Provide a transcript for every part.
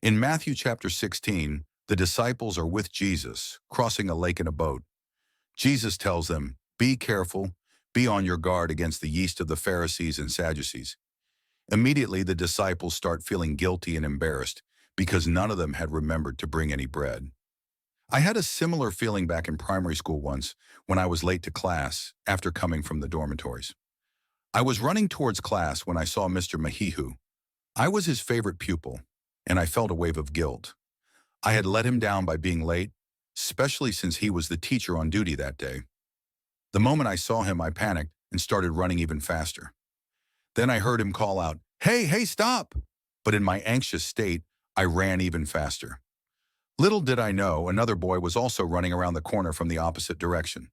In Matthew chapter 16, the disciples are with Jesus, crossing a lake in a boat. Jesus tells them, "Be careful, be on your guard against the yeast of the Pharisees and Sadducees." Immediately, the disciples start feeling guilty and embarrassed because none of them had remembered to bring any bread. I had a similar feeling back in primary school once when I was late to class after coming from the dormitories. I was running towards class when I saw Mr. Mahihu. I was his favorite pupil, and I felt a wave of guilt. I had let him down by being late, especially since he was the teacher on duty that day. The moment I saw him, I panicked and started running even faster. Then I heard him call out, "Hey, hey, stop!" But in my anxious state, I ran even faster. Little did I know, another boy was also running around the corner from the opposite direction.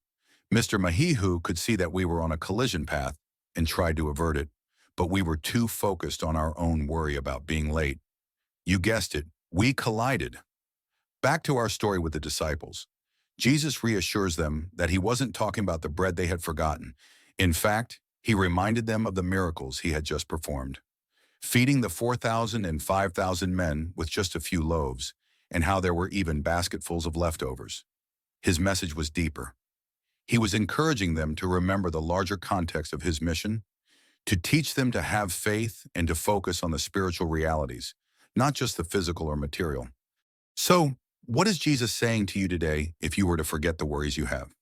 Mr. Mahihu could see that we were on a collision path and tried to avert it, but we were too focused on our own worry about being late. You guessed it, we collided. Back to our story with the disciples. Jesus reassures them that he wasn't talking about the bread they had forgotten. In fact, he reminded them of the miracles he had just performed, feeding the 4,000 and 5,000 men with just a few loaves, and how there were even basketfuls of leftovers. His message was deeper. He was encouraging them to remember the larger context of his mission, to teach them to have faith and to focus on the spiritual realities, not just the physical or material. So, what is Jesus saying to you today if you were to forget the worries you have?